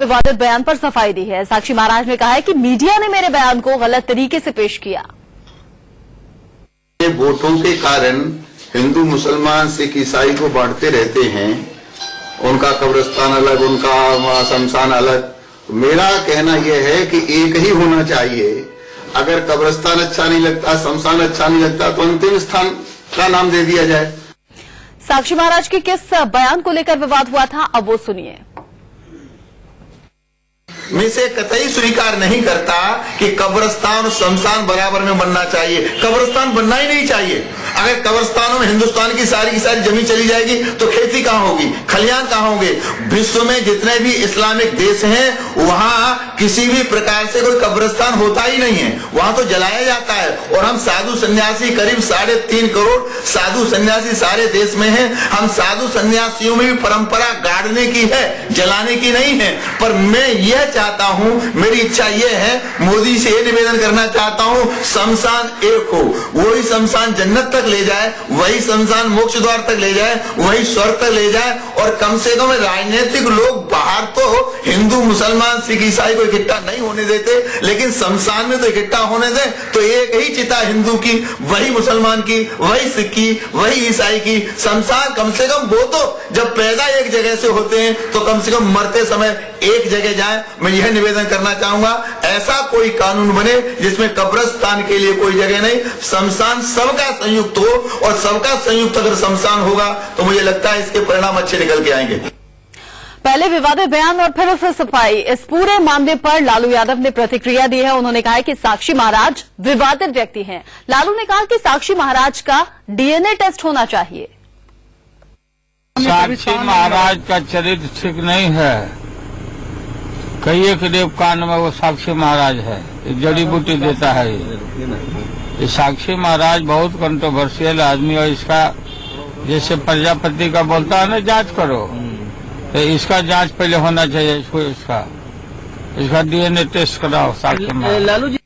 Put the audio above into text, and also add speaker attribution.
Speaker 1: विवादित बयान पर सफाई दी है। साक्षी महाराज ने कहा है कि मीडिया ने मेरे बयान को गलत तरीके से पेश किया।
Speaker 2: वोटों के कारण हिंदू मुसलमान सिख ईसाई को बांटते रहते हैं, उनका कब्रिस्तान अलग, उनका शमशान अलग। मेरा कहना यह है कि एक ही होना चाहिए। अगर कब्रिस्तान अच्छा नहीं लगता, शमशान अच्छा नहीं लगता, तो अंतिम स्थान का नाम दे दिया जाए।
Speaker 1: साक्षी महाराज के किस बयान को लेकर विवाद हुआ था, अब वो सुनिए।
Speaker 3: मैं इसे कतई स्वीकार नहीं करता कि कब्रिस्तान और शमशान बराबर में बनना चाहिए। कब्रिस्तान बनना ही नहीं चाहिए। अगर कब्रिस्तानों में हिंदुस्तान की सारी जमीन चली जाएगी तो खेती कहाँ होगी, खलियान कहाँ होंगे। विश्व में जितने भी इस्लामिक देश हैं वहाँ किसी भी प्रकार से कोई कब्रिस्तान होता ही नहीं है, वहाँ तो जलाया जाता है। और हम साधु सन्यासी करीब 3.5 करोड़ साधु सन्यासी सारे देश में हैं। हम साधु सन्यासियों में भी परंपरा गाड़ने की है, जलाने की नहीं है। पर मैं यह चाहता हूं, मेरी इच्छा यह है, मोदी से ये निवेदन करना चाहता हूं, शमशान एक हो। वही शमशान जन्नत तक ले जाए, वही शमशान मोक्ष द्वार तक ले जाए, वही स्वर्ग तक ले जाए। और कम से कम राजनीतिक लोग बाहर तो हिंदू मुसलमान सिख ईसाई को इकट्ठा नहीं होने देते, लेकिन शमशान में तो इकट्ठा होने दे। तो एक ही चिता हिंदू की, वही मुसलमान की, वही सिख की, वही ईसाई की। शमशान कम से कम वो तो जब पैदा एक जगह से होते हैं तो कम से कम मरते समय एक जगह जाए। मैं यह निवेदन करना चाहूंगा, ऐसा कोई कानून बने जिसमें कब्रिस्तान के लिए कोई जगह नहीं, शमशान सबका संयुक्त हो। और सबका संयुक्त अगर शमशान होगा तो मुझे लगता है इसके परिणाम अच्छे निकल के आएंगे।
Speaker 1: पहले विवादित बयान और फिर उससे सफाई। इस पूरे मामले पर लालू यादव ने प्रतिक्रिया दी है। उन्होंने कहा कि साक्षी महाराज विवादित व्यक्ति हैं। लालू ने कहा कि साक्षी महाराज का डीएनए टेस्ट होना चाहिए।
Speaker 4: साक्षी महाराज का चरित्र ठीक नहीं है। कई एक रेप कांड में वो साक्षी महाराज है, जड़ी बूटी देता है। ये साक्षी महाराज बहुत कंट्रोवर्शियल आदमी, और इसका जैसे प्रजापति का बोलता है ना, जांच करो, तो इसका जांच पहले होना चाहिए। इसका डीएनए टेस्ट कराओ साक्षी महाराज।